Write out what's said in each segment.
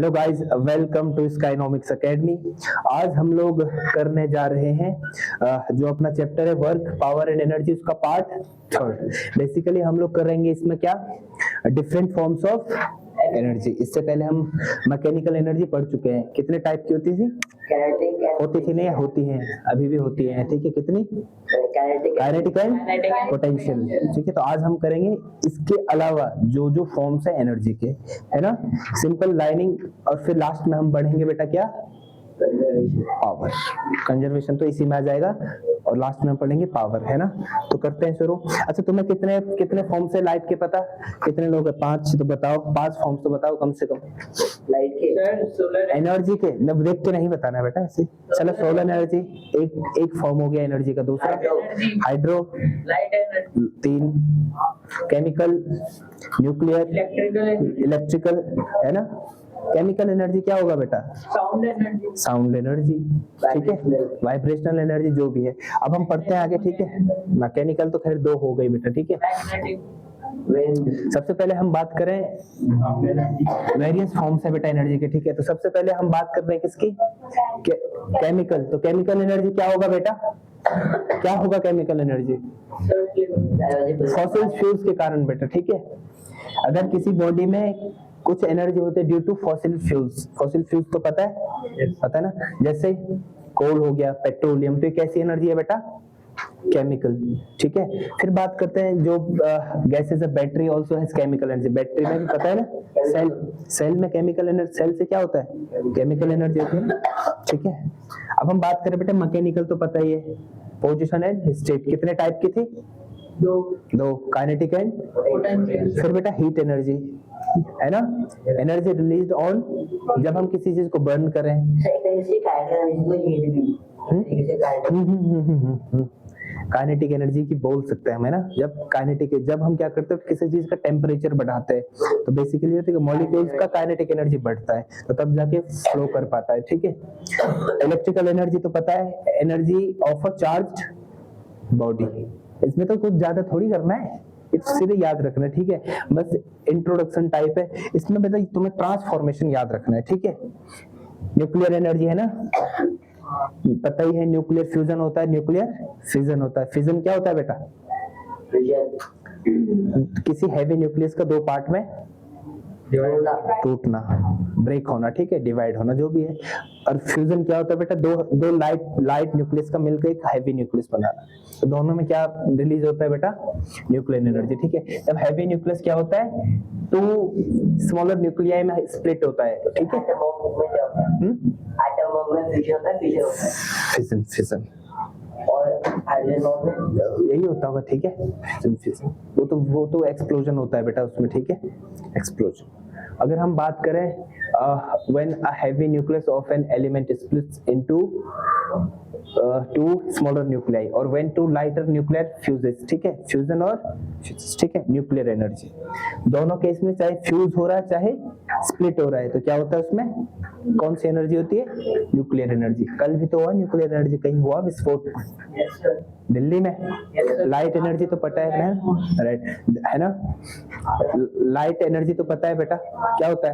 Hello guys, welcome to Skynomics academy. आज हम लोग करने जा रहे हैं जो अपना चैप्टर है वर्क पावर एंड एनर्जी, उसका पार्ट थर्ड। बेसिकली हम लोग करेंगे इसमें क्या, डिफरेंट फॉर्म्स ऑफ एनर्जी। इससे पहले हम मैकेनिकल एनर्जी पढ़ चुके हैं। कितने टाइप की होती थी? होती थी नहीं, होती हैं, अभी भी होती है। ठीक है, कितनी? Kinetic and potential. ठीक है, तो आज हम करेंगे इसके अलावा जो जो फॉर्म्स है एनर्जी के, है ना, सिंपल लाइनिंग। और फिर लास्ट में हम पढ़ेंगे बेटा क्या, पावर। कंजर्वेशन तो इसी में आ जाएगा, और लास्ट में हम पढ़ेंगे पावर, है ना। तो करते हैं शुरू। अच्छा, तुम्हें कितने कितने फॉर्म से लाइट के पता? कितने लोग हैं? 5 तो बताओ, 5 फॉर्म्स तो बताओ कम से कम लाइट के, एनर्जी के। जब देख के नहीं बताना बेटा ऐसे। चलो, सोलर एनर्जी एक फॉर्म हो गया एनर्जी का। दूसरा hydro, light energy 3, chemical, nuclear, electrical, है ना। केमिकल एनर्जी क्या होगा बेटा? साउंड एनर्जी, ठीक है, वाइब्रेशनल एनर्जी जो भी है। अब हम पढ़ते हैं आगे, ठीक है। मैकेनिकल तो खैर 2 हो गई बेटा, ठीक है। सबसे पहले हम बात करें वेरियस फॉर्म्स है बेटा एनर्जी के, ठीक है। तो सबसे पहले हम बात कर रहे हैं किसकी, केमिकल। तो केमिकल एनर्जी क्या होगा बेटा? क्या होगा केमिकल एनर्जी? फॉसिल फ्यूल्स के कारण बेटा, ठीक है। अगर किसी बॉडी में कुछ एनर्जी होती है due to fossil fuels. Fossil fuels तो पता है, पता है ना, जैसे कोल हो गया, पेट्रोलियम, तो ये कैसी एनर्जी है बेटा? केमिकल, ठीक है। फिर बात करते हैं जो गैसेस है, battery also has chemical energy. Battery में भी पता है ना, सेल में केमिकल एनर्जी, सेल से क्या होता है, केमिकल एनर्जी होती है ना, ठीक है। अब हम बात करें बेटा मैकेनिकल, तो पता ही है, पोजीशन एंड स्टेट। कितने टाइप की थी? दो, काइनेटिक एंड पोटेंशियल। फिर बेटा हीट एनर्जी, है ना, एनर्जी रिलीज्ड ऑन, जब हम किसी चीज को बर्न करें। काइनेटिक एनर्जी की बोल सकते हैं हम, है ना। जब काइनेटिक, जब हम क्या करते हैं, किसी चीज का टेम्परेचर बढ़ाते हैं, तो बेसिकली होता है कि मॉलिक्यूल्स का काइनेटिक एनर्जी बढ़ता है, तो तब जाके फ्लो कर पाता है, ठीक है। इलेक्ट्रिकल एनर्जी तो पता है, energy of a charged body. इसमें तो कुछ ज्यादा थोड़ी करना है, सीधे याद रखना है, ठीक है। बस इंट्रोडक्शन टाइप है इसमें बेटा, तुम्हें ट्रांसफॉर्मेशन याद रखना है, ठीक है। न्यूक्लियर एनर्जी है ना, पता ही है, न्यूक्लियर फ्यूजन होता है, न्यूक्लियर फिजन होता है। फिजन क्या होता है बेटा? किसी हैवी न्यूक्लियस का 2 पार्ट में टूटना, ब्रेक होना, ठीक है, डिवाइड होना, जो भी है। और फ्यूजन क्या होता है बेटा? दो लाइट न्यूक्लियस का मिलकर एक हैवी न्यूक्लियस बनाना। तो दोनों में क्या रिलीज होता है बेटा? न्यूक्लियर एनर्जी, ठीक है। जब हैवी न्यूक्लियस क्या होता है, 2 स्मॉलर न्यूक्लियाई में स्प्लिट होता है, ठीक है। फिजन और यही होता होगा, ठीक है। फिजन वो तो एक्सप्लोजन होता है बेटा उसमें, ठीक है, एक्सप्लोजन। अगर हम बात करें when a heavy nucleus of an element splits into 2 smaller nuclei, और when 2 lighter nuclei fuses, ठीक है, फ्यूजन और ठीक है, न्यूक्लियर एनर्जी। दोनों केस में चाहे फ्यूज हो रहा है चाहे स्प्लिट हो रहा है, तो क्या होता है उसमें, कौन सी एनर्जी होती है? Nuclear energy. कल भी तो हुआ न्यूक्लियर एनर्जी, कहीं हुआ विस्फोट दिल्ली में। लाइट एनर्जी तो पता है ना, राइट, है ना। लाइट एनर्जी तो पता है बेटा क्या होता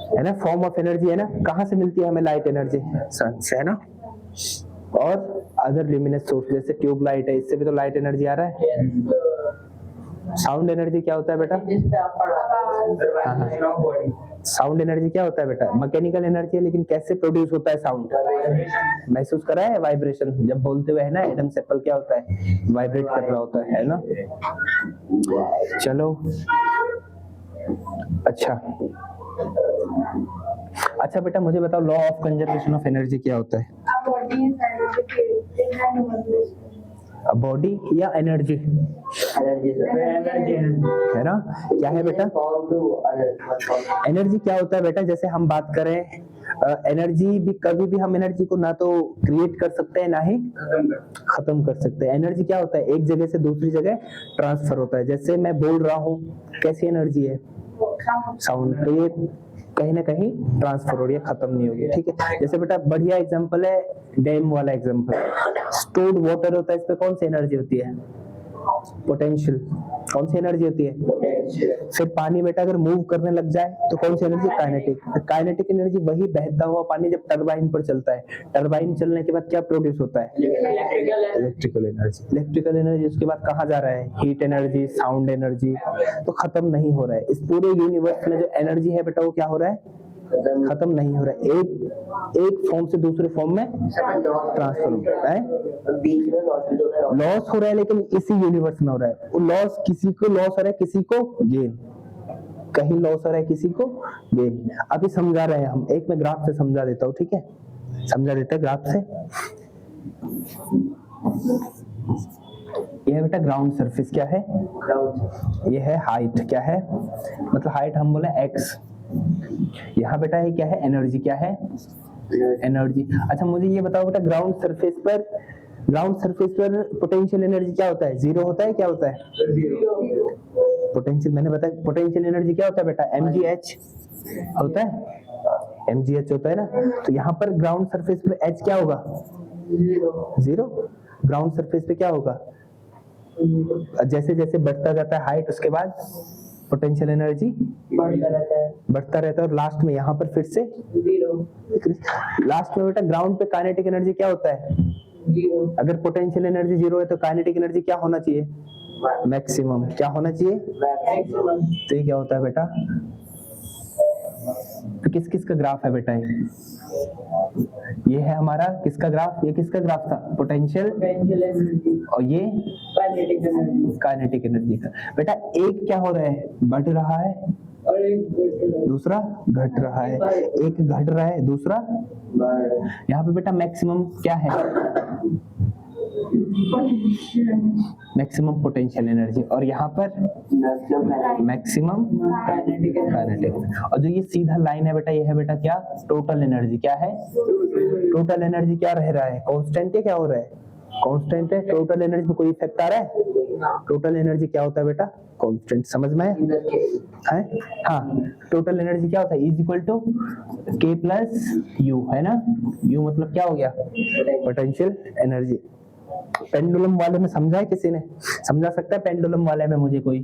है ना, फॉर्म ऑफ एनर्जी, है ना। कहाँ से मिलती है हमें लाइट एनर्जी? सन से, है ना। और अदर ल्यूमिनस सोर्स जैसे ट्यूब लाइट है, इससे भी तो लाइट एनर्जी आ रहा है। साउंड एनर्जी क्या होता है बेटा? साउंड एनर्जी क्या होता है बेटा? मैकेनिकल एनर्जी है, लेकिन कैसे प्रोड्यूस होता है साउंड? महसूस करा है वाइब्रेशन, जब बोलते हुए, है ना, एडम सेपल क्या होता है, वाइब्रेट कर रहा होता है ना। चलो, अच्छा बेटा, मुझे बताओ law of conservation of energy क्या होता है? बॉडी या एनर्जी? है ना, क्या है बेटा? एनर्जी क्या होता है बेटा? जैसे हम बात करें एनर्जी भी, कभी भी हम एनर्जी को ना तो क्रिएट कर सकते हैं ना ही खत्म कर सकते हैं। एनर्जी क्या होता है? एक जगह से दूसरी जगह ट्रांसफर होता है। जैसे मैं बोल रहा हूँ, कैसी एनर्जी है? साउंड। तो ये कहीं ना कहीं ट्रांसफर हो रही है, खत्म नहीं होगी, ठीक है। जैसे बेटा बढ़िया एग्जांपल है डैम वाला एग्जांपल, स्टोर्ड वाटर होता है, इस पे कौन सी एनर्जी होती है? पोटेंशियल। कौन सी एनर्जी होती है? फिर पानी बेटा अगर मूव करने लग जाए तो कौन सी एनर्जी? काइनेटिक। काइनेटिक एनर्जी वही बहता हुआ पानी जब टरबाइन पर चलता है, टरबाइन चलने के बाद क्या प्रोड्यूस होता है? Electrical energy. इलेक्ट्रिकल एनर्जी उसके बाद कहाँ जा रहा है? Heat energy, sound energy. तो खत्म नहीं हो रहा है इस पूरे यूनिवर्स में जो एनर्जी है बेटा, वो क्या हो रहा है? खत्म नहीं हो रहा है, एक फॉर्म से दूसरे फॉर्म में ट्रांसफर हो रहा है। लॉस हो रहा है लेकिन इसी यूनिवर्स में हो रहा है। वो लॉस, किसी को लॉस हो रहा है, किसी को गेन, कहीं लॉस हो रहा है, किसी को गेन। अभी समझा रहे हैं हम, एक मैं ग्राफ से समझा देता हूँ, ठीक है? समझा देते हैं ग्राफ से। यह बेटा ग्राउंड सरफेस क्या है? ये है हाइट, क्या है? मतलब हाइट हम बोले x। यहाँ बेटा ये क्या है? एनर्जी, क्या है? एनर्जी। अच्छा मुझे ये बताओ बेटा, ग्राउंड सरफेस पर पोटेंशियल एनर्जी क्या होता है? जीरो होता है, क्या होता है? पोटेंशियल, मैंने बताया पोटेंशियल एनर्जी क्या होता है बेटा? mgh होता है, mgh होता है ना। तो यहाँ पर ग्राउंड सरफेस पर h क्या होगा? जीरो। ग्राउंड सरफेस पे क्या होगा? जैसे जैसे बढ़ता जाता है हाइट, उसके बाद पोटेंशियल एनर्जी बढ़ता रहता है और लास्ट में यहाँ पर फिर से जीरो। लास्ट में बेटा ग्राउंड पे काइनेटिक एनर्जी क्या होता है? अगर पोटेंशियल एनर्जी जीरो है तो काइनेटिक एनर्जी क्या होना चाहिए? मैक्सिमम। क्या होना चाहिए? तो ये क्या होता है बेटा? तो किस किस का ग्राफ है बेटा? ये है हमारा किसका ग्राफ? ये किसका ग्राफ था? पोटेंशियल और ये काइनेटिक एनर्जी का। बेटा एक क्या हो रहा है? बढ़ रहा है और एक दूसरा घट रहा है। एक घट रहा है, दूसरा यहाँ पे बेटा मैक्सिमम क्या है? मैक्सिमम पोटेंशियल एनर्जी, और यहाँ पर मैक्सिमम काइनेटिक। और जो ये सीधा लाइन है बेटा, ये है बेटा क्या? Total energy. क्या है? टोटल एनर्जी क्या रह रहा है? कांस्टेंट है, क्या हो रहा है? कांस्टेंट है। टोटल एनर्जी में कोई इफेक्ट आ रहा है? टोटल एनर्जी क्या होता है बेटा? कांस्टेंट। समझ में है? हाँ, टोटल एनर्जी क्या होता है? Is equal to k plus U, है ना? यू मतलब क्या हो गया? Potential energy. पेंडुलम वाले में समझा है किसी ने? समझा सकता है पेंडुलम वाले में मुझे कोई?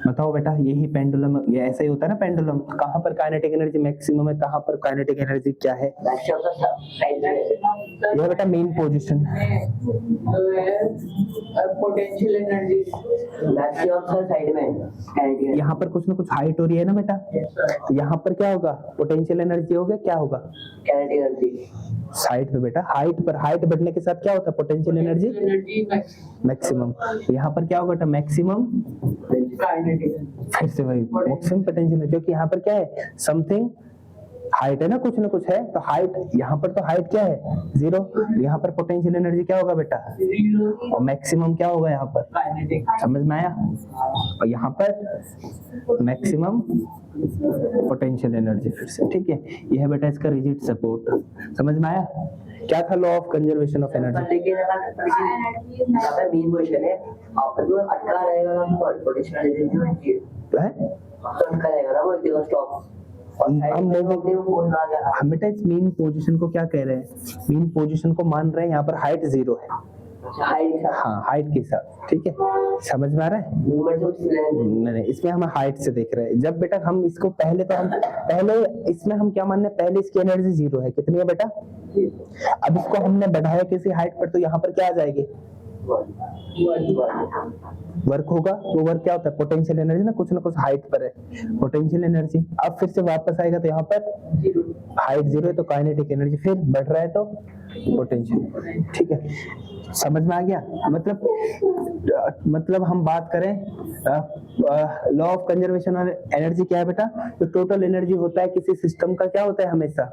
बताओ बेटा, यही पेंडुलम, ये ऐसा ही होता है ना पेंडुलम। कहाँ पर काइनेटिक एनर्जी मैक्सिमम है, कहाँ पर काइनेटिक एनर्जी क्या है? ये बेटा main position, potential energy side में। यहाँ पर कुछ ना कुछ हाइट हो रही है ना बेटा, तो यहाँ पर क्या होगा? पोटेंशियल एनर्जी हो गया, क्या होगा? काइनेटिक एनर्जी साइड पे बेटा। हाइट पर, हाइट बढ़ने के साथ क्या होता है? Potential energy maximum. यहाँ पर क्या होगा? मैक्सिमम फिर से वही मैक्सिमम पोटेंशियल, क्योंकि यहाँ पर क्या है? समथिंग हाइट है ना, कुछ ना कुछ है। तो हाइट, यहाँ पर तो हाइट क्या है? जीरो। यहाँ पर पोटेंशियल एनर्जी क्या होगा बेटा? और मैक्सिमम क्या होगा यहाँ पर? समझ में आया? और यहाँ पर मैक्सिमम पोटेंशियल एनर्जी फिर से, ठीक है? यह है बेटा इसका रिजिड सपोर्ट। समझ में आया? क्या था? Law of conservation of energy. हम बेटा इस मीन पोजीशन को क्या कह रहे हैं? मीन पोजीशन को मान रहे हैं यहाँ पर हाइट जीरो है। हाँ, हाइट के साथ, ठीक है? समझ में आ रहा है? नहीं, इसमें हम हाइट से देख रहे हैं। जब बेटा हम इसको पहले इसमें हम क्या मान रहे हैं? पहले इसकी एनर्जी जीरो है। कितनी है बेटा? अब इसको हमने बढ़ाया किसी हाइट पर, तो यहाँ पर क्या आ जाएगी? वर्क होगा। वो वर्क क्या होता है? पोटेंशियल एनर्जी ना, कुछ हाइट पर है पोटेंशियल एनर्जी। अब फिर से वापस आएगा तो यहाँ पर हाइट जीरो है, तो काइनेटिक एनर्जी फिर बढ़ रहा है तो पोटेंशियल, ठीक है? समझ में आ गया? मतलब हम बात करें law of conservation of energy क्या है बेटा? तो टोटल एनर्जी होता है किसी सिस्टम का, क्या होता है? हमेशा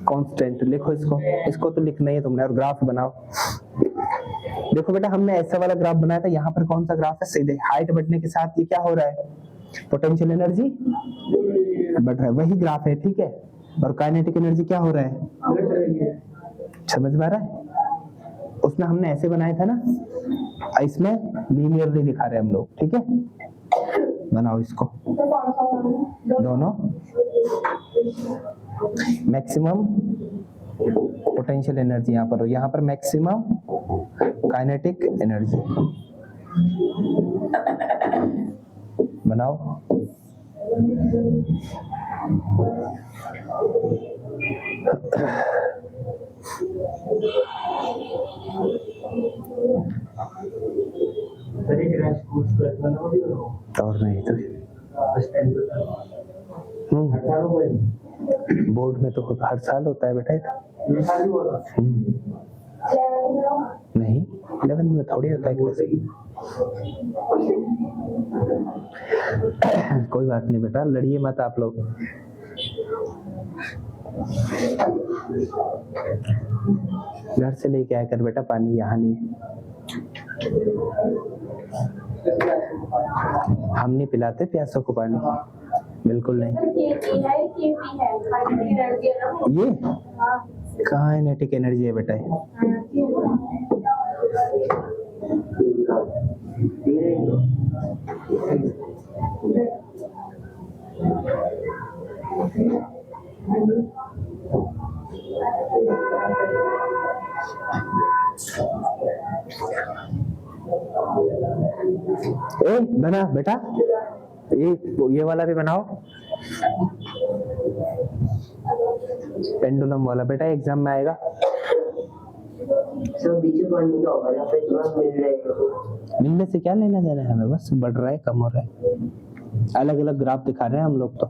कांस्टेंट। लिखो इसको तो लिखना ही है तुमने, और ग्राफ बनाओ। देखो बेटा, हमने ऐसा वाला ग्राफ बनाया था। यहाँ पर कौन सा ग्राफ है? सीधे हाइट बढ़ने के साथ ये क्या हो रहा है? पोटेंशियल एनर्जी बढ़ रहा है, वही ग्राफ है, ठीक है? और काइनेटिक एनर्जी क्या हो रहा है? समझ में आ रहा है? उसमें हमने ऐसे बनाया था ना, इसमें लीनियरली दिखा रहे हैं हम लोग, ठीक है? बनाओ इसको दोनों। मैक्सिमम पोटेंशियल एनर्जी यहाँ पर, यहाँ पर मैक्सिमम काइनेटिक एनर्जी। बनाओ। और नहीं तो बोर्ड में तो हर साल होता है बेटा। नहीं 11 में थोड़ी होता है। कोई बात नहीं बेटा, लड़िए मत आप लोग। घर से लेके आया कर बेटा पानी, यहाँ नहीं। हम नहीं पिलाते प्यासों को पानी, बिल्कुल नहीं। ये काइनेटिक एनर्जी है बेटा। ए बना बेटा, ये वाला भी बनाओ, पेंडुलम वाला बेटा, एग्जाम में आएगा। मिलने से क्या लेना देना है हमें, बस बढ़ रहा है कम हो रहा है, अलग अलग ग्राफ दिखा रहे हैं हम लोग तो।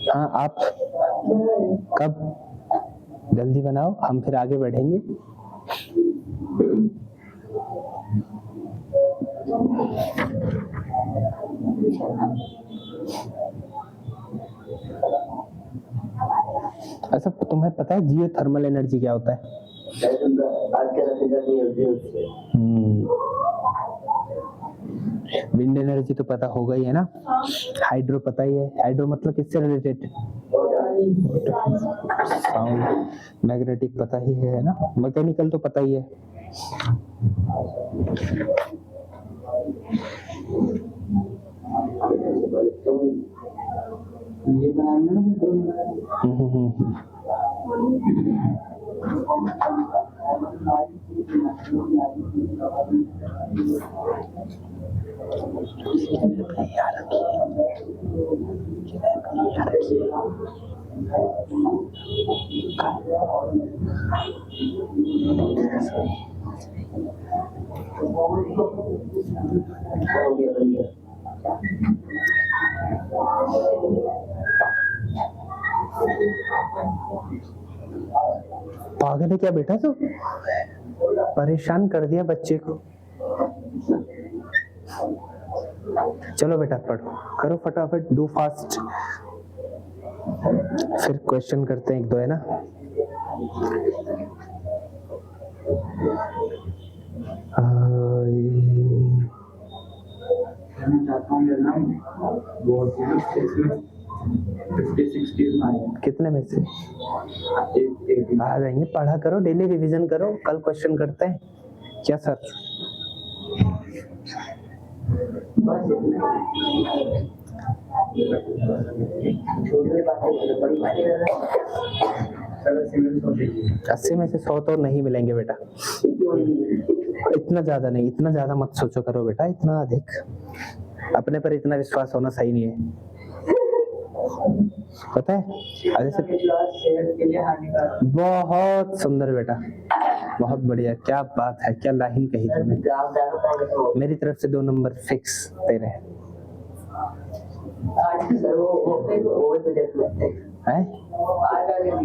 हाँ आप कब, जल्दी बनाओ, हम फिर आगे बढ़ेंगे। अच्छा तुम्हें पता है जियोथर्मल एनर्जी क्या होता है? विंड एनर्जी तो पता होगा ही है ना। हाइड्रो पता ही है, हाइड्रो मतलब किससे रिलेटेड? साउंड। मैग्नेटिक पता ही है ना। मैकेनिकल तो पता ही है। ये पागल है क्या बेटा तू? परेशान कर दिया बच्चे को। चलो बेटा पढ़ो, करो फटाफट, डू फास्ट। फिर क्वेश्चन करते हैं एक दो, है ना। कितने में से आ जाएंगे? पढ़ा करो, डेली रिवीजन करो, कल क्वेश्चन करते हैं। क्या सर? अस्सी में से 100 तो नहीं मिलेंगे बेटा। इतना ज्यादा नहीं, इतना ज्यादा मत सोचो करो बेटा, इतना अधिक अपने पर इतना विश्वास होना सही नहीं है, पता है। बहुत सुंदर बेटा, बहुत बढ़िया, क्या बात है, क्या लाइन कही तुमने। मेरी तरफ से 2 नंबर फिक्स दे रहे हैं।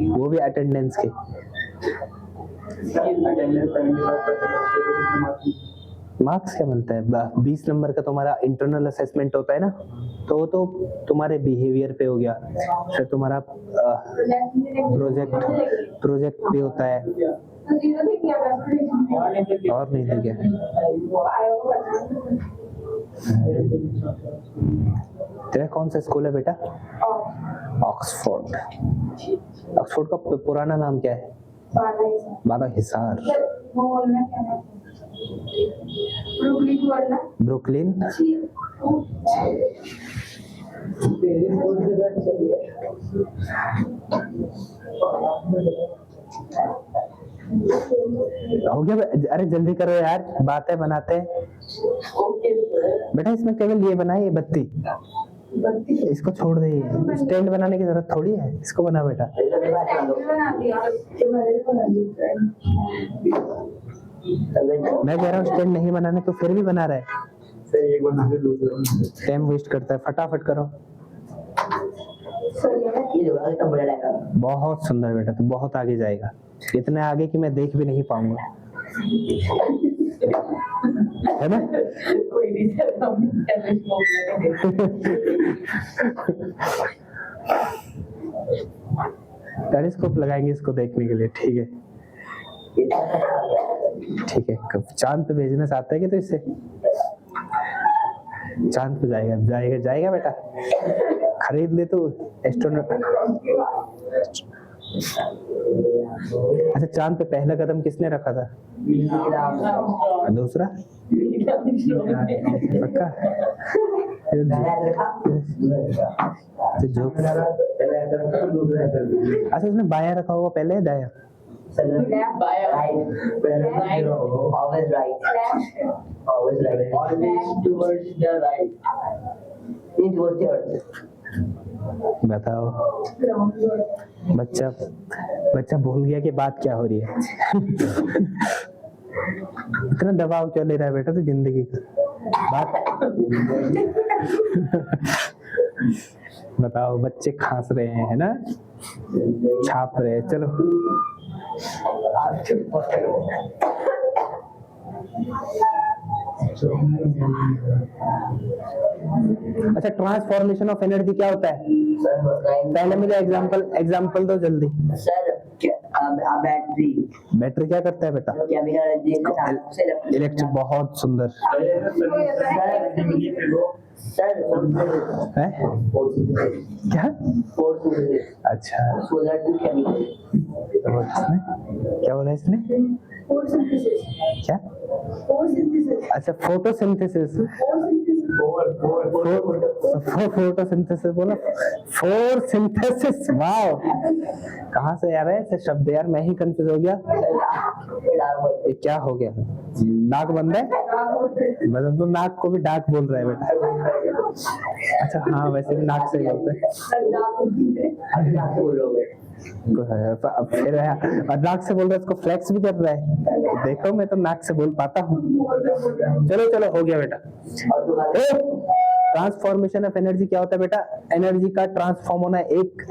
वो भी अटेंडेंस के। मार्क्स क्या मिलता है? 20 नंबर का तुम्हारा इंटरनल असेसमेंट होता है ना, तो वो तो तुम्हारे बिहेवियर पे हो गया। फिर तुम्हारा प्रोजेक्ट भी होता है। और नहीं तो क्या। तेरा कौन सा स्कूल है बेटा? ऑक्सफोर्ड। ऑक्सफोर्ड का पुराना नाम क्या है? बाला हिसार। ब्रुकलिन। हो गया अरे जल्दी करो यार, बातें बनाते हैं। बेटा इसमें केवल ये बना है, ये बत्ती, इसको छोड़ दे, स्टैंड बनाने की जरूरत थोड़ी है, इसको बना बेटा। मैं कह रहा हूँ स्टैंड नहीं बनाने, तो फिर भी बना रहा है, टाइम वेस्ट करता है, फटाफट करो। बहुत सुंदर बेटा, तो बहुत आगे जाएगा, इतने आगे कि मैं देख भी नहीं पाऊंगा, है ना? टेलीस्कोप लगाएंगे इसको देखने के लिए, ठीक है? ठीक है, कब चांद पे भेजना चाहता है कि, तो इससे चांद पे जाएगा, जाएगा जाएगा बेटा, खरीद ले तू एस्ट्रोनॉट। अच्छा, चांद पे पहला कदम किसने रखा था? दूसरा पक्का? जो अच्छा, उसने बायां रखा होगा पहले, दायां? बताओ, बच्चा भूल गया कि बात क्या हो रही है। इतना दबाव क्यों ले रहा है बेटा तू जिंदगी का? बात बताओ, बच्चे खांस रहे हैं, है ना, छाप रहे हैं, चलो। अच्छा, ट्रांसफॉर्मेशन ऑफ एनर्जी क्या होता है? पहले मुझे एग्जांपल दो जल्दी। सर बैटरी क्या करता है बेटा? इलेक्ट्रिक, बहुत सुंदर। है क्या? अच्छा, क्या बोला इसने? क्या? अच्छा, फोटोसिंथेसिस बोला, फोटोसिंथेसिस। वाओ, कहाँ से आ रहे हैं ऐसे शब्द यार, मैं ही कंफ्यूज हो गया। ये क्या हो गया? नाक बंद है, मतलब तो नाक को भी डाक बोल रहा है बेटा। अच्छा हाँ, वैसे भी नाक से ही बोलते हैं। अब फिर नाक से बोल रहा है, इसको फ्लेक्स भी कर रहा है। देखो, मैं तो नाक से बोल पाता हूँ। चलो हो गया बेटा। ट्रांसफॉर्मेशन ऑफ एनर्जी क्या होता है बेटा? एनर्जी का ट्रांसफॉर्म होना एक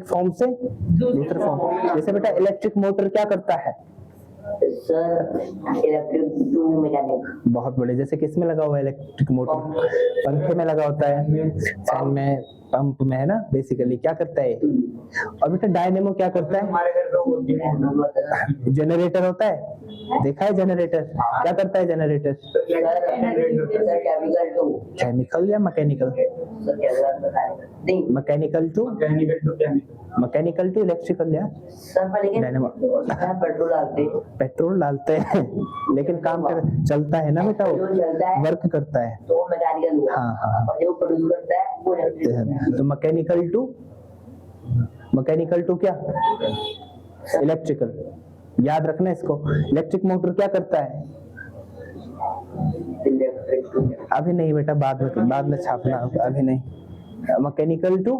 फॉर्म से दूसरे फॉर्म। जैसे बेटा इलेक्ट्रिक मोटर क्या करता है? Sir electric to mechanic. बहुत बड़े, जैसे किस में लगा हुआ है इलेक्ट्रिक मोटर? पंखे में लगा होता है, फैन में, पंप में, है ना, बेसिकली क्या करता है। और बेटा डायनेमो क्या करता है? हमारे घर पे जनरेटर होता है, देखा है जनरेटर क्या करता है? जनरेटर केमिकल या मैकेनिकल? मैकेनिकल टू इलेक्ट्रिकल यार। पेट्रोल डालते हैं लेकिन काम कर, चलता है ना बेटा, वो वर्क करता है, तो मैकेनिकल। हाँ हाँ, और जो प्रोड्यूस करता है वो इलेक्ट्रिक। तो मैकेनिकल टू क्या? इलेक्ट्रिकल। याद रखना इसको। इलेक्ट्रिक मोटर क्या करता है? अभी नहीं बेटा, बाद में छापना, अभी नहीं। मैकेनिकल टू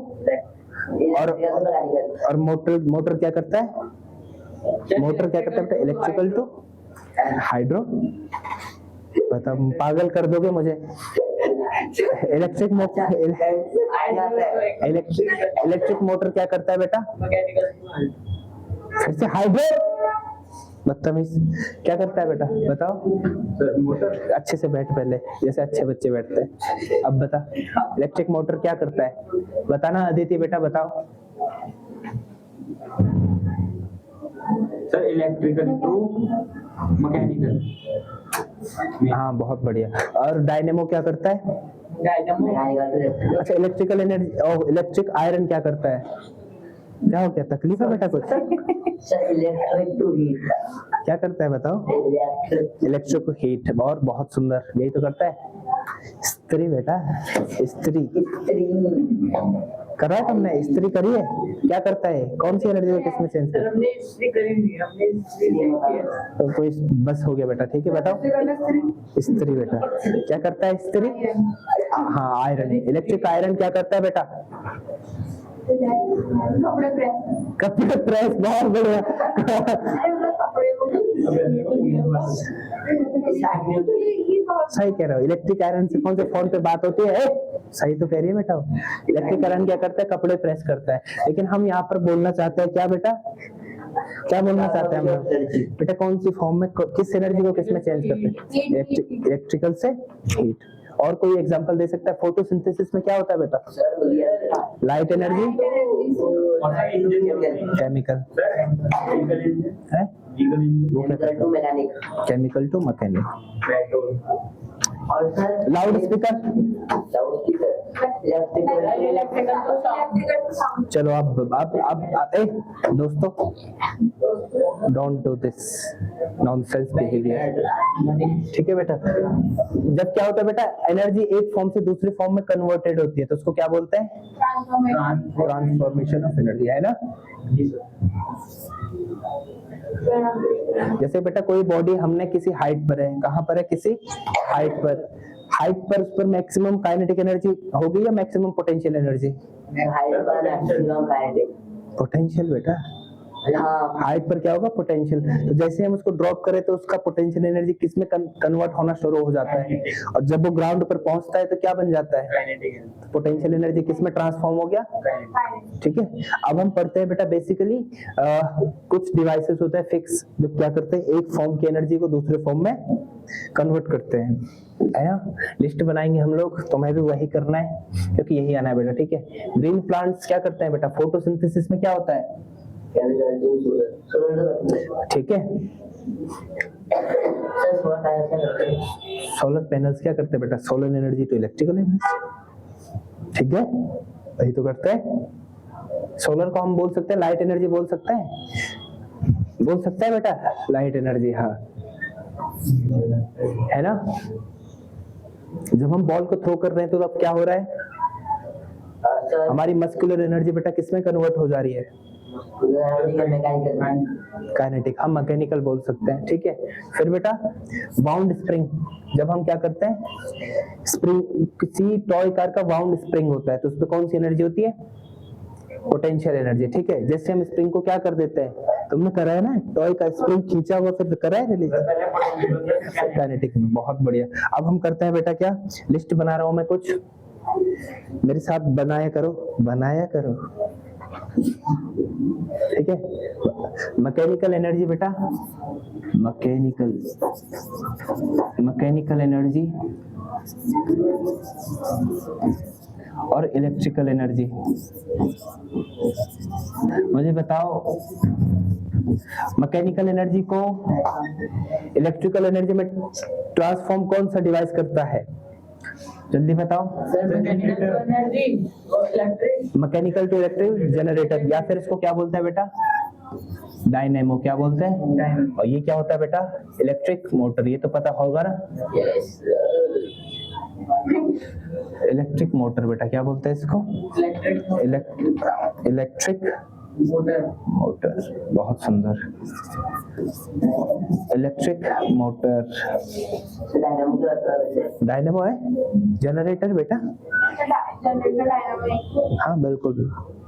और मोटर क्या करता है? मोटर क्या करता है बेटा? Electrical to hydro. बता, पागल कर दोगे मुझे। इलेक्ट्रिक मोटर क्या करता है बेटा? फिर से हाइड्रो। बदतमीज, क्या करता है बेटा? बताओ। अच्छे से बैठ पहले, जैसे अच्छे बच्चे बैठते हैं। अब बता, इलेक्ट्रिक मोटर क्या करता है? बताना अदिति बेटा, बताओ। Sir electrical to mechanical. हाँ बहुत बढ़िया। और डायनेमो क्या करता है? मैकेनिकल। अच्छा, इलेक्ट्रिकल एनर्जी, इलेक्ट्रिक आयरन क्या करता है? क्या हो गया, तकलीफ है बेटा कुछ? सर इलेक्ट्रिक टू हीट, क्या करता है बताओ? इलेक्ट्रिक इलेक्ट्रिक को हीट, और बहुत सुंदर, यही तो करता है। इस्त्री बेटा, इस्त्री कर रहा है तुमने, इस्त्री करी है, क्या करता है, कौन सी एनर्जी को किसमें चेंज कर? हमने इस्त्री करी नहीं, हमने इस्त्री नहीं किया। तो कोई बस हो गया बेटा, ठीक है बताओ। इस्त्री बेटा क्या करता है, इस्त्री? हाँ आयरन, इलेक्ट्रिक आयरन क्या करता है बेटा? कपड़े प्रेस, कपड़े प्रेस, बहुत बढ़िया। कपड़े सही कह रहे हो, इलेक्ट्रिक आयरन से कौन से फोन पे बात होती है? सही तो कह रही है बेटा। इलेक्ट्रिक आयरन क्या करता है, कपड़े प्रेस करता है। लेकिन हम यहाँ पर बोलना चाहते हैं क्या बेटा, क्या बोलना चाहते हैं हम लोग? बेटा कौन सी फॉर्म में किस एनर्जी को किस में चेंज करते हैं? इलेक्ट्रिकल से हीट। और कोई एग्जांपल दे सकता है? फोटोसिंथेसिस में क्या होता है बेटा? लाइट एनर्जी, केमिकल है, वो क्या करता टू है? Mechanic, chemical to mechanic. और sir loud speaker, loud speaker, electrical तो साउंड, चलो अब ए दोस्तों, don't do this nonsense behaviour, ठीक है बेटा। जब क्या होता है बेटा, एनर्जी एक फॉर्म से दूसरी फॉर्म में कन्वर्टेड होती है, तो उसको क्या बोलते हैं? ट्रांसफॉर्मेशन ऑफ एनर्जी, है ना। जैसे बेटा कोई बॉडी हमने किसी हाइट पर है, कहाँ पर है, किसी हाइट पर, हाइट पर उस पर मैक्सिमम काइनेटिक एनर्जी होगी या मैक्सिमम पोटेंशियल एनर्जी? हाइट पर मैक्सिमम काइनेटिक, पोटेंशियल बेटा, हाँ हाइट पर क्या होगा, पोटेंशियल। तो जैसे हम उसको ड्रॉप करें तो उसका पोटेंशियल एनर्जी किस में कन्वर्ट होना शुरू हो जाता है, और जब वो ग्राउंड पर पहुंचता है तो क्या बन जाता है, पोटेंशियल एनर्जी किस में ट्रांसफॉर्म हो गया, ठीक है। अब हम पढ़ते हैं बेटा, बेसिकली कुछ डिवाइसेस होते हैं फिक्स, जो क्या करते हैं, एक फॉर्म की एनर्जी को दूसरे फॉर्म में कन्वर्ट करते हैं, है ना। लिस्ट बनाएंगे हम लोग, तुम्हें भी वही करना है क्योंकि यही आना है बेटा, ठीक है। ग्रीन प्लांट्स क्या करते हैं बेटा, फोटोसिंथेसिस में क्या होता है, ठीक है। सोलर पैनल्स क्या करते हैं बेटा, solar energy to electrical energy, ठीक है, वही तो करते हैं। सोलर को हम बोल सकते हैं लाइट एनर्जी, बोल सकते हैं, बोल सकते हैं बेटा, लाइट एनर्जी, हाँ, है ना। जब हम बॉल को थ्रो कर रहे हैं तो अब क्या हो रहा है, हमारी मस्कुलर एनर्जी बेटा किसमें कन्वर्ट हो जा रही है, काइनेटिक, हम मैकेनिकल बोल सकते हैं, ठीक है। फिर बेटा वाउंड स्प्रिंग, जब हम क्या करते हैं, स्प्रिंग, किसी टॉय कार का वाउंड स्प्रिंग होता है तो उसपे कौन सी एनर्जी होती है, पोटेंशियल एनर्जी, ठीक है। जैसे हम स्प्रिंग को क्या कर देते हैं, तुमने करा है ना, टॉय का स्प्रिंग खींचा हुआ फिर करा है रिलीज, काइनेटिक में, बहुत बढ़िया। अब हम करते हैं बेटा क्या, लिस्ट बना रहा हूं मैं कुछ, मेरे साथ बनाया करो, ठीक है। मैकेनिकल एनर्जी बेटा, मैकेनिकल एनर्जी और इलेक्ट्रिकल एनर्जी। मुझे बताओ, मैकेनिकल एनर्जी को इलेक्ट्रिकल एनर्जी में ट्रांसफॉर्म कौन सा डिवाइस करता है, जल्दी बताओ। मैकेनिकल टू इलेक्ट्रिक जनरेटर, या फिर इसको क्या बोलते हैं बेटा, डायनेमो, क्या बोलते हैं। और ये क्या होता है बेटा, इलेक्ट्रिक मोटर, ये तो पता होगा ना, इलेक्ट्रिक मोटर बेटा, क्या बोलते हैं इसको, इलेक्ट्रिक मोटर, बहुत सुंदर, इलेक्ट्रिक मोटर। डायनेमो है जनरेटर बेटा, हाँ बिल्कुल बिल्कुल।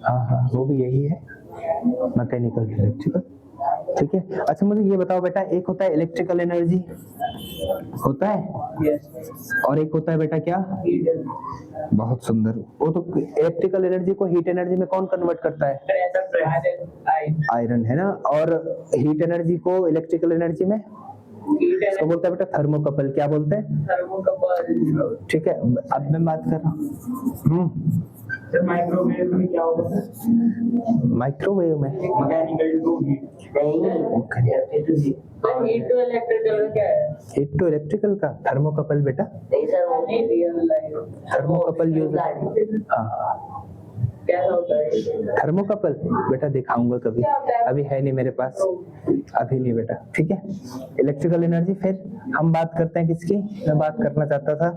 हाँ हाँ, वो भी यही है, मैकेनिकल इलेक्ट्रिकल, ठीक है। अच्छा मुझे ये बताओ बेटा, एक होता है इलेक्ट्रिकल एनर्जी होता है, और एक होता है बेटा क्या, बहुत सुंदर, वो तो इलेक्ट्रिकल एनर्जी को हीट एनर्जी में कौन कन्वर्ट करता है, आयरन, है ना। और हीट एनर्जी को इलेक्ट्रिकल एनर्जी में इसको बोलता है बेटा थर्मोकपल, क्या बोलते हैं, थर्मोकपल, ठीक है। अब मैं बात कर रहा हूँ सर माइक्रोवेव में क्या होगा? माइक्रोवेव में मैकेनिकल टू हीट। नहीं electricity sir heat to electrical का क्या है? हीट टू इलेक्ट्रिकल का थर्मोकपल बेटा, नहीं सर वो नहीं रियल लाइफ थर्मोकपल यूज, हाँ कैसा होता है? थर्मोकपल बेटा दिखाऊंगा कभी, अभी है नहीं मेरे पास, अभी नहीं बेटा, ठीक है। इलेक्ट्रिकल एनर्जी, फिर हम बात करते हैं किसकी, मैं बात करना चाहता था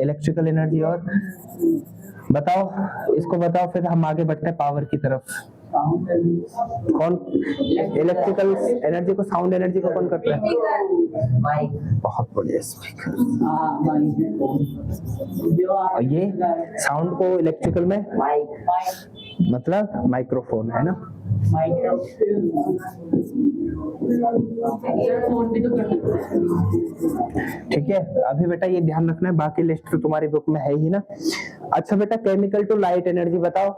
इलेक्ट्रिकल एनर्जी, और बताओ इसको बताओ, फिर हम आगे बढ़ते हैं पावर की तरफ। कौन इलेक्ट्रिकल एनर्जी को, साउंड एनर्जी को कौन करता है? माइक बहुत बढ़िया स्पीकर। जो और ये साउंड को इलेक्ट्रिकल में माइक मतलब माइक्रोफोन है ना। फोन भी तो कर सकते हैं। ठीक है, अभी बेटा ये ध्यान रखना है, बाकी लिस्ट तो तुम्हारी बुक में है ही ना। अच्छा बेटा, केमिकल टू लाइट एनर्जी बताओ,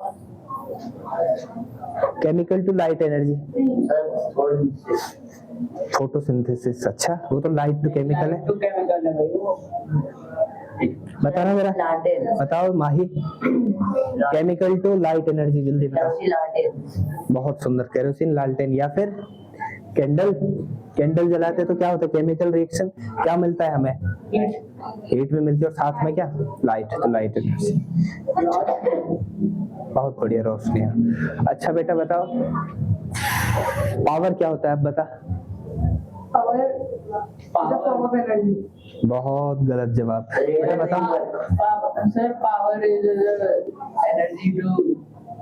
chemical to light energy. Sir photosynthesis, अच्छा वो तो लाइट टू केमिकल है, तो केमिकल है भाई वो। बता ना मेरा, लालटेन बताओ माही, केमिकल टू लाइट एनर्जी जल्दी बताओ। लालटेन बहुत सुंदर, केरोसिन, लालटेन, या फिर कैंडल। कैंडल जलाते तो क्या होता है, केमिकल रिएक्शन, क्या मिलता है हमें, हीट भी मिलती है, और साथ में क्या, लाइट, तो लाइट एनर्जी। बहुत बढ़िया, रोशनी। अच्छा बेटा बताओ, पावर क्या होता है, अब बता। Power is a form of energy. बहुत गलत जवाब, बेटा बताओ। Sir power is energy to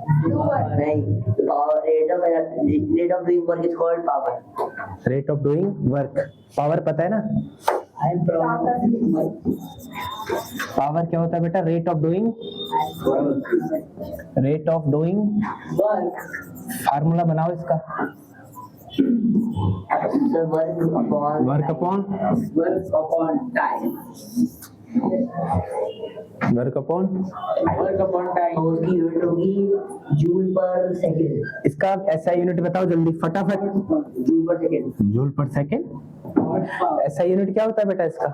नहीं power rate of doing work is called power rate of doing work, power पता है ना, पावर क्या होता है बेटा, rate of doing, rate of doing work formula बनाओ इसका, sir work upon time work upon, work upon time. तो उसकी यूनिट होगी जूल पर सेकंड इसका ऐसा यूनिट बताओ जल्दी फटाफट। जूल पर सेकंड जूल पर सेकेंड, ऐसा यूनिट क्या होता है बेटा इसका,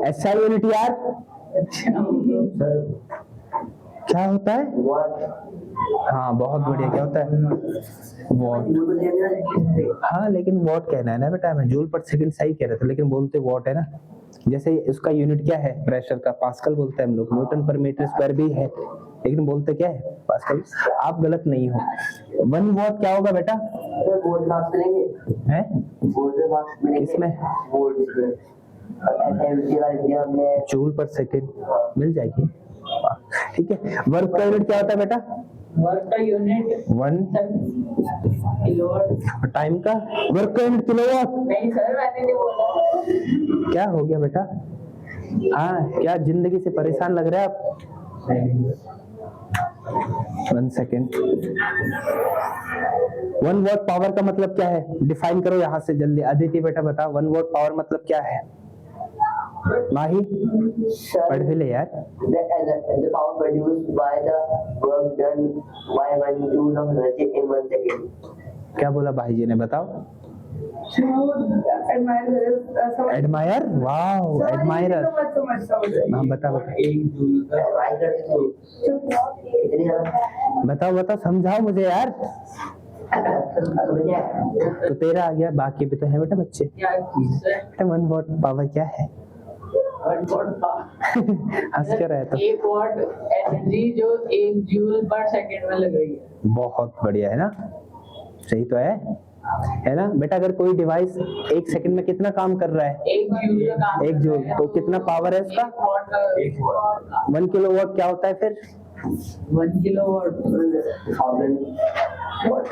ऐसा यूनिट यार सर क्या होता है, व्हाट हाँ बहुत बढ़िया, क्या होता है, वॉट। जूल पर सेकंड हाँ लेकिन वॉट कहना है ना बेटा, मैं जूल पर सेकंड सही कह रहा था, लेकिन बोलते वॉट है ना। जैसे इसका यूनिट क्या है, प्रेशर का पास्कल बोलते हैं हम लोग, न्यूटन पर मीटर स्क्वायर भी है, लेकिन बोलते क्या है, पास्कल। आप गलत नहीं हो। 1 वॉट क्या होगा बेटा, सर वोल्ट मार्क्स मिलेंगे है वोल्ट मार्क्स मिलेंगे किसमें, वोल्ट में ऐसा यूनिट का लिया हमने जूल पर सेकंड मिल जाएगी, ठीक है। वर्क का यूनिट क्या होता है बेटा, वर्क का यूनिट 1, किलोवाट। टाइम का वर्क का यूनिट किलोवाट। नहीं सर मैंने नहीं बोला। क्या हो गया बेटा, हाँ क्या जिंदगी से परेशान लग रहे हैं आप, 1 सेकेंड। 1 वॉट पावर का मतलब क्या है, डिफाइन करो यहाँ से जल्दी। अदिति बेटा बताओ 1 वॉट पावर मतलब क्या है, माही पढ़ भी ले यार। the power produced by the work done by 1 joule of energy in 1 second. क्या बोला भाई जी ने, बताओ। एडमायर, वाओ एडमायरर, हाँ बताओ एक जूल का ट्राई करते तो कितनी ज़्यादा बताओ बताओ, समझाओ मुझे यार। समझ आया? तो तेरा आ गया, बाकी भी तो है बेटा बच्चे। क्या चीज है? बेटा 1 वॉट पावर क्या है, 1 वॉट पावर हंस कर रहे तो 1 वॉट एनर्जी जो 1 जूल पर सेकंड में लग रही है। बहुत बढ़िया है ना, सही तो है ना बेटा। अगर कोई डिवाइस 1 सेकंड में कितना काम कर रहा है, 1 जूल का काम 1 जूल, तो कितना पावर है इसका, 1 वॉट 1 किलोवाट क्या होता है फिर, 1 किलोवाट 1000 watt.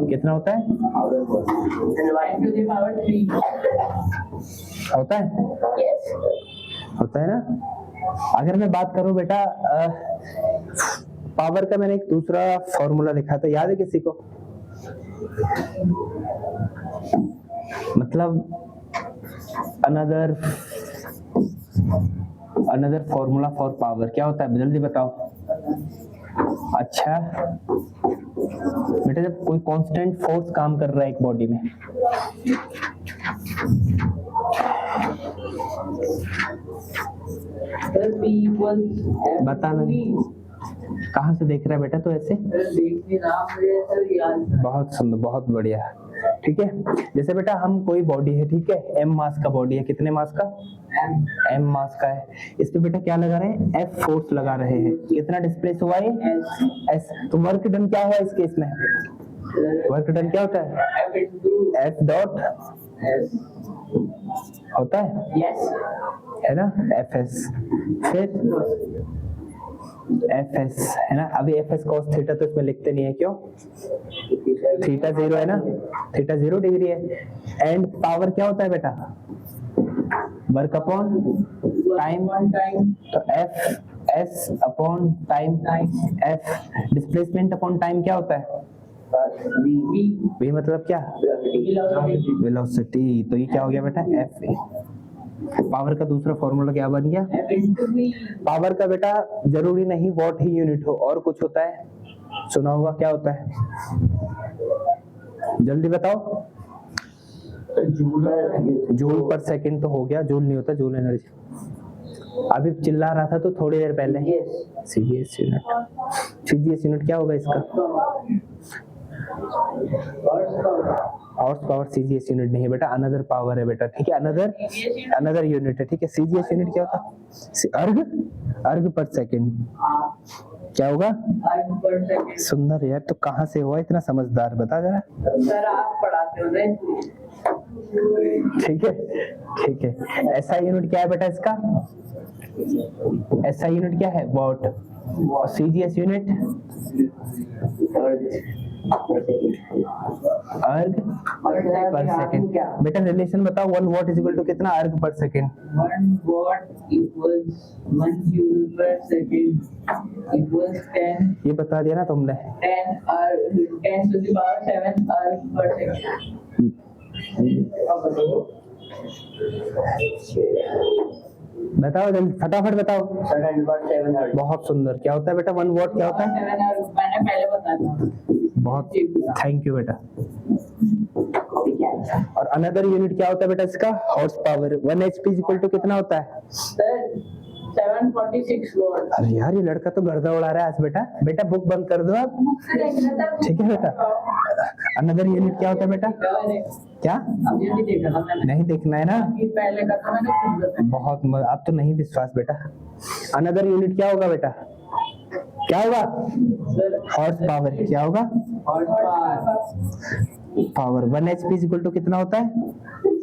कितना होता है, 1000 watt. 10 to the power 3। होता है, यस होता है ना। अगर मैं बात करूं बेटा पावर का, मैंने एक दूसरा फॉर्मूला लिखा था, याद है किसी को, मतलब अनदर फॉर्मूला फॉर पावर क्या होता है, जल्दी बताओ। अच्छा बेटा, जब कोई कांस्टेंट फोर्स काम कर रहा है एक बॉडी में, P equals बताना। कहाँ से देख रहा है बेटा तो ऐसे? सर देख नहीं रहा मुझे सर याद था। बहुत सुंदर, बहुत बढ़िया। ठीक है, जैसे बेटा हम कोई बॉडी है, ठीक है, m मास का बॉडी है, कितने मास का? m मास का है। इस पे बेटा क्या लगा रहे हैं? F फोर्स लगा रहे हैं। कितना डिस्प्लेस हुआ है? S। तो वर्क डन क्या हुआ इस केस में? वर्क डन क्या होता है? F into F dot S। होता है, Yes। है ना, FS। फिर FS है ना। अभी FS cos थीटा तो इसमें लिखते नहीं है, क्यों? थीटा 0 है ना, थीटा 0 डिग्री है। एंड पावर क्या होता है बेटा? Work upon time. टाइम। तो F S upon time. F displacement upon time क्या होता है? V मतलब क्या? वेलोसिटी। तो ये क्या हो गया बेटा? F। पावर का दूसरा फॉर्मूला क्या बन गया? F into V। पावर का बेटा जरूरी नहीं वॉट ही यूनिट हो, और कुछ होता है, सुना होगा, क्या होता है? जल्दी बताओ। जूल पर सेकंड तो हो गया, जूल नहीं होता, जूल एनर्जी। अभी चिल्ला रहा था तो थोड़ी देर पहले। CGS unit. सीजीएस यूनिट क्या होगा इसका? हॉर्स पावर सीजीएस यूनिट नहीं है बेटा, अनदर पावर है बेटा, ठीक है, अनदर यूनिट है, ठीक है। सीजीएस यूनिट क्या होता है? अर्ग पर सेकंड। क्या होगा? पर सेकंड। सुंदर यार, तो कहाँ से हुआ इतना समझदार, बता जरा। सर आप पढ़ाते हो ना। ठीक है, ठीक है। एसआई यूनिट क्या है बेटा इसका? एसआई यूनिट क्या है? वॉट। और सीजीएस यूनिट? अर्ग पर सेकंड। बेटा रिलेशन बताओ, 1 वॉट इज इक्वल टू कितना अर्ग पर second? 1 watt equals 1 joule per second equals 10 ये बता दिया ना तुमने। 10 to the power 7 erg per second। बताओ जल्दी, फटाफट बताओ। 707 hertz। बहुत सुंदर। क्या होता है बेटा 1 वॉट? क्या होता है? 7 erg मैंने पहले बताया था। बहुत थैंक यू बेटा। और अनदर यूनिट क्या होता है बेटा इसका? Horse power. 1 HP equal to कितना होता है? Sir 746 watt। अरे यार ये लड़का तो गर्दा उड़ा रहा है आज। बेटा बेटा बुक बंद कर दो आप, ठीक है बेटा। अनदर यूनिट क्या होता है बेटा? क्या? अब ये भी देखा था मैंने। नहीं देखना है ना, ये पहले का था मैंने खुद बताया। बहुत अब तो नहीं विश्वास बेटा। अनदर यूनिट क्या होगा बेटा? क्या होगा? Sir horse power. क्या होगा? पावर। 1 HP इक्वल टू कितना होता है?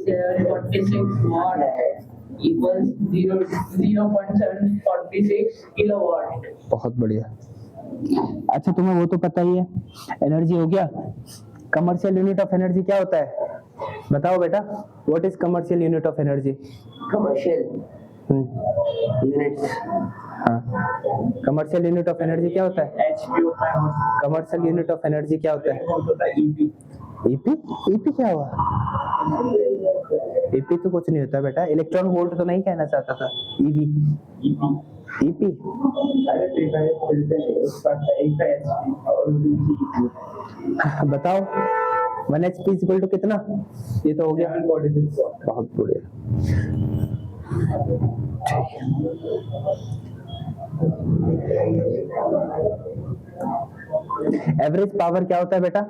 746 watt equals 0.746 kilowatt। बहुत बढ़िया। अच्छा तुम्हें वो तो पता ही है, एनर्जी हो गया। कमर्शियल यूनिट ऑफ एनर्जी क्या होता है? बताओ बेटा, what is commercial unit of energy? Commercial units। हाँ, कमर्शियल यूनिट ऑफ एनर्जी क्या होता है? HP होता है। कमर्शियल यूनिट ऑफ एनर्जी क्या होता है? EP। ईपी। ईपी क्या हुआ? ईपी तो कुछ नहीं होता बेटा, इलेक्ट्रॉन वोल्ट तो नहीं कहना चाहता था। ईवी। ईपी। बताओ 1 HP इक्वल टू कितना? ये तो हो गया। बहुत बढ़िया, ठीक है। एवरेज पावर क्या होता है बेटा?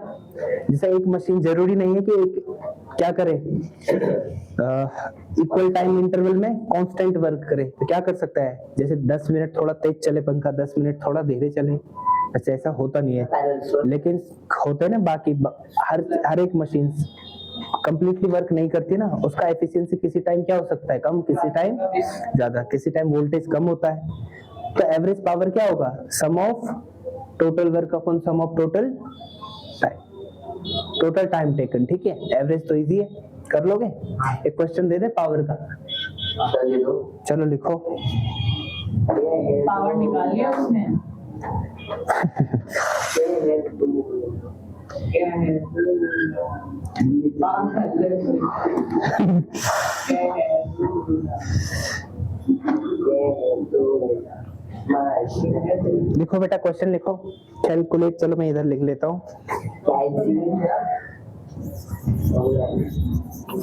जैसे एक मशीन जरूरी नहीं है कि एक क्या करे, इक्वल टाइम इंटरवल में कांस्टेंट वर्क करे, तो क्या कर सकता है? जैसे 10 मिनट थोड़ा तेज चले पंखा, 10 मिनट थोड़ा धीरे चले। अच्छा ऐसा होता नहीं है, लेकिन होता है ना बाकी हर एक मशीन कंप्लीटली वर्क नहीं करती ना, उसका एफिशिएंसी किसी टाइम क्या हो सकता है? कम, किसी टाइम ज्यादा, किसी टाइम वोल्टेज कम होता है। तो एवरेज पावर क्या होगा? Sum of total work upon sum of total time taken, ठीक है। एवरेज तो इजी है, कर लोगे? एक क्वेश्चन दे दे पावर का, चलो लिखो। पावर निकाल लिया उसने। क्या है? लिखो बेटा, क्वेश्चन लिखो। कैलकुलेट, चलो मैं इधर लिख लेता हूँ।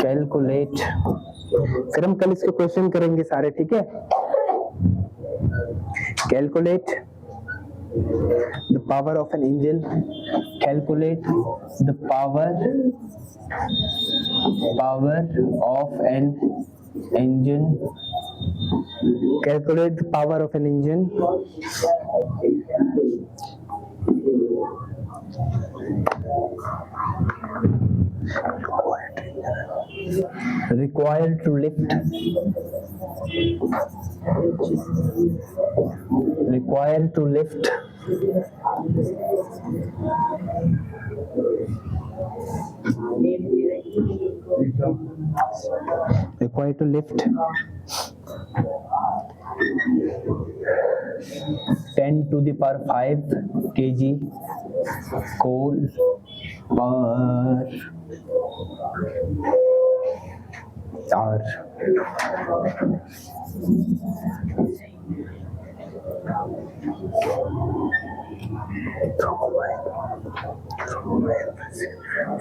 कैलकुलेट, फिर हम कल इसके क्वेश्चन करेंगे सारे, ठीक है। Calculate the power of an engine. Calculate the power of an engine. Calculate the power of an engine. Required to lift 10 to the power 5 kg coal per hour.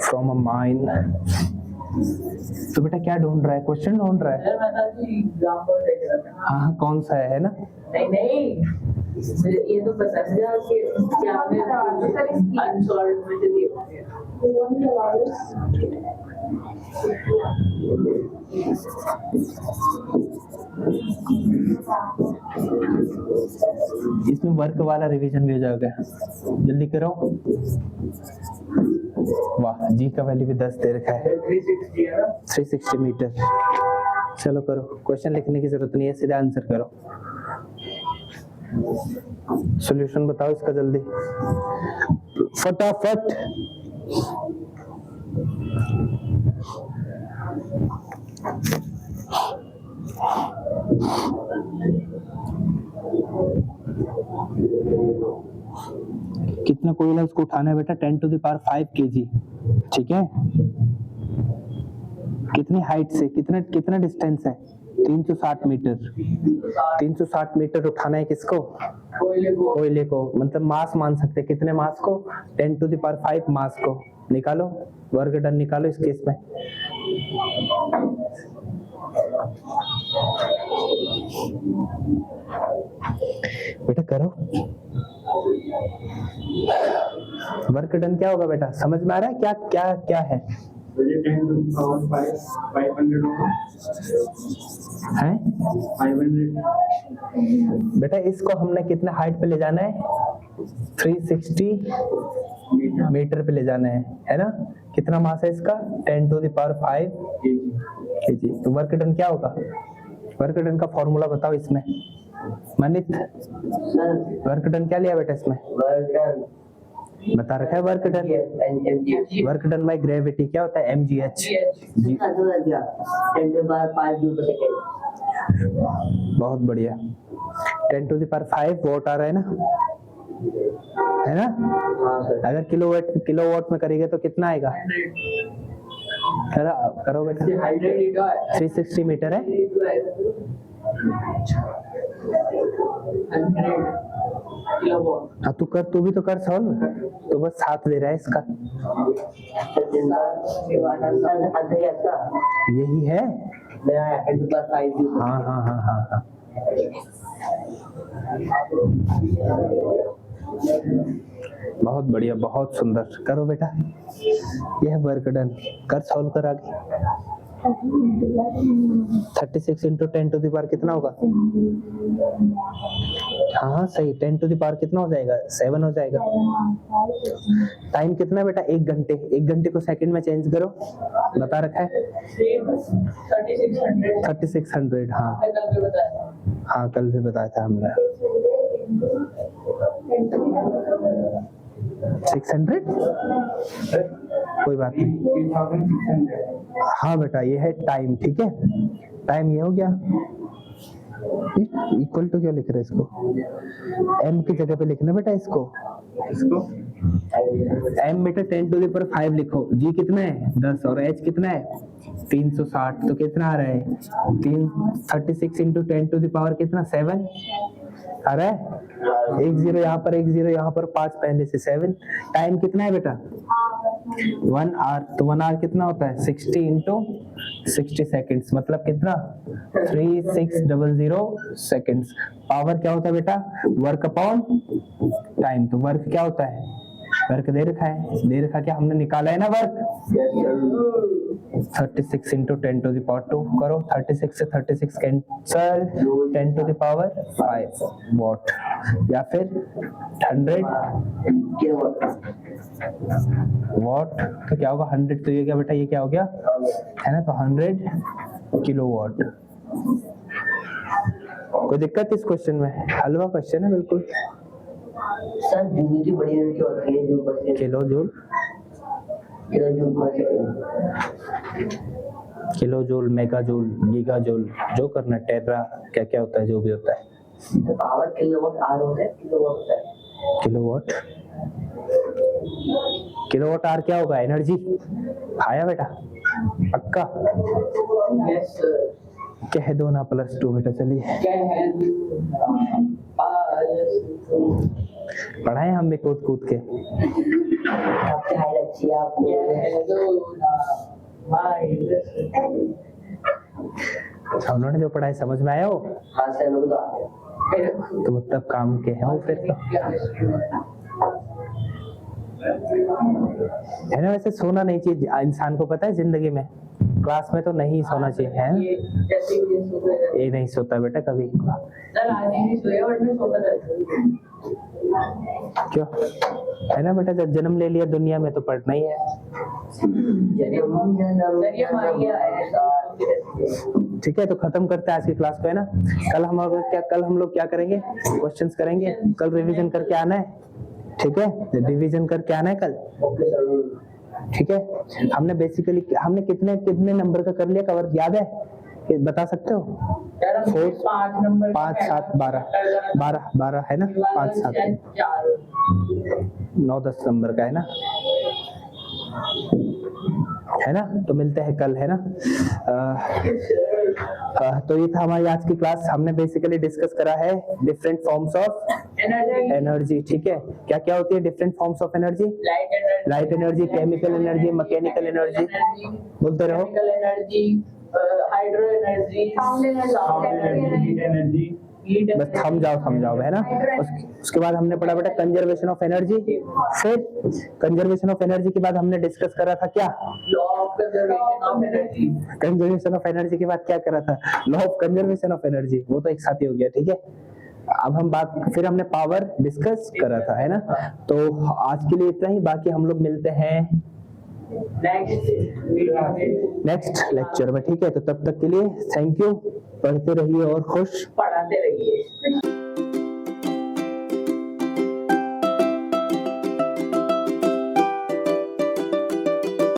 From a mine. तो बेटा क्या ढूंढ रहा है? Question ढूंढ रहा है? Sir मैं तो एग्जांपल देख रहा था। हाँ कौन सा है ना? नहीं मुझे ये तो पता है कि क्या हमने अनसॉल्व्ड में से दिया। इसमें वर्क वाला रिवीजन भी हो जाएगा, जल्दी करो। वाह, जी का वैल्यू भी 10 दे रखा है, 360 है ना? 360 मीटर। चलो करो, क्वेश्चन लिखने की जरूरत नहीं है, सीधा आंसर करो। सॉल्यूशन बताओ इसका जल्दी, फटाफट। कितना कोयला उसको उठाना है बेटा? 10 to the power 5 kg, ठीक है। कितनी हाइट से, कितना डिस्टेंस है? 360 मीटर। 360 मीटर उठाना है किसको? कोयले को। मतलब मास मान सकते हैं, कितने मास को? 10 to the power 5 मास को। निकालो, वर्क डन निकालो इस केस में। बेटा करो, वर्क डन क्या होगा बेटा? समझ में आ रहा है क्या क्या क्या है? 10 to the power 500 होगा। हैं? 500 बेटा इसको हमने कितने हाइट पे ले जाना है? 360 मीटर पे ले जाना है ना? कितना मास है इसका? 10 to the power 5 kg। तो वर्क डन क्या होगा? वर्क डन का फॉर्मूला बताओ इसमें। मनित, वर्क डन क्या लिया बेटा इसमें? बता रखा है work done. Work done by gravity क्या होता है? mgh। बहुत बढ़िया। 10 to the power 5 वोट आ रहा है ना? है ना? अगर किलोवाट में करेंगे तो कितना आएगा? करो बेटा। 360 मीटर है। 100 किलोवाट। हाँ तू भी तो कर सॉल्व, तो बस साथ दे रहा है इसका। यही है। हाँ हाँ हाँ हाँ हाँ। बहुत बढ़िया, बहुत सुंदर। करो बेटा, यह वर्क डन। कर सॉल्व कर आगे। 36 into 10 to the power कितना होगा? हाँ सही, 10 to the power कितना हो जाएगा? 7 हो जाएगा। टाइम कितना है बेटा? 1 घंटे। 1 घंटे को सेकंड में चेंज करो, बता रखा है 3600। हाँ हाँ, कल भी बताया था हमने। 600? कोई बात नहीं। 3600। हाँ बेटा, ये है टाइम, ठीक है। टाइम ये हो गया। इक्वल टू क्या लिख रहे हैं इसको? m की जगह पे लिखना बेटा इसको। m बेटा 10 to the power 5 लिखो। g कितना है? 10। और h कितना है? 360। तो कितना आ रहा है? 36 into 10 to the power कितना? 7 आ रहा है। 1 0 यहाँ पर, 1 0 यहाँ पर, 5 पहले से 7। टाइम कितना है बेटा? 1 आवर, तो 1 आवर कितना होता है 60 इंटू 60 सेकेंड्स, मतलब कितना 3600 सेकेंड्स। पावर क्या होता है बेटा, वर्क अपॉन टाइम। तो वर्क क्या होता है, वर्क दे रखा है, दे रखा क्या हमने निकाला है ना work, 36 into 10 to the power 2 करो, 36 से 36 cancel, 10 to the power 5 watt, या फिर 100 वॉट। तो क्या होगा 100, तो ये क्या बेटा, ये क्या हो गया है ना, तो 100 किलोवाट। कोई दिक्कत इस क्वेश्चन में, हलवा क्वेश्चन है बिल्कुल। सर जूल की बड़ी यूनिट क्या होती है, जूल पर सेकंड, किलो जूल, जूल पर second, kilo joule, mega joule, giga joule, जो करना है, टेरा, क्या क्या होता है, जो भी होता है। तो पावर किलोवाट आवर होता है, किलोवाट होता है, किलोवाट, किलोवाट आवर क्या होगा, एनर्जी। आया बेटा, पक्का Yes, sir. कह दो ना, +2 बेटा। चलिए क्या है? पढ़ाए हम भी कूद कूद के। आपकी हाइट अच्छी है, आपको अच्छा, उन्होंने जो पढ़ाई समझ में आया हो, हाँ सर मेरे को तो आ गया। तो मतलब काम के हैं वो फिर तो, है ना। वैसे सोना नहीं चाहिए इंसान को, पता है जिंदगी में, क्लास में तो नहीं सोना चाहिए, है ना। ये नहीं सोता बेटा कभी, क्यों, है ना बेटा, जब जन्म ले लिया दुनिया में तो पढ़ना ही है। ठीक है, तो खत्म करते हैं आज की क्लास को, है ना। कल हम लोग क्या करेंगे, क्वेश्चंस करेंगे, कल रिवीजन करके आना है, ठीक है, रिवीजन करके आना है कल, ठीक है। हमने बेसिकली हमने कितने कितने नंबर का कर लिया कवर, याद है, बता सकते हो? 5 7 12 है ना, 5 7 9 10 नंबर का, है ना। तो मिलते हैं कल, है ना। तो ये था हमारी आज की क्लास। हमने बेसिकली डिस्कस करा है डिफरेंट फॉर्म्स ऑफ एनर्जी, ठीक है। क्या क्या होती है different forms of energy, light energy, chemical energy, mechanical energy, बोलते रहो, energy, hydro energy, sound energy, heat energy, बस थम जाओ, है ना। उसके बाद हमने पढ़ा बेटा कंजर्वेशन ऑफ एनर्जी। फिर कंजर्वेशन ऑफ एनर्जी के बाद हमने डिस्कस करा था क्या, law of conservation of energy. Conservation of energy के बाद क्या करा था, law of conservation of energy, वो तो एक साथ ही हो गया, ठीक है। अब हम फिर हमने पावर डिस्कस करा था, है ना। तो आज के लिए इतना ही, बाकी हम लोग मिलते हैं नेक्स्ट लेक्चर में, ठीक है। तो तब तक के लिए थैंक यू, पढ़ते रहिए और खुश पढ़ाते रहिए।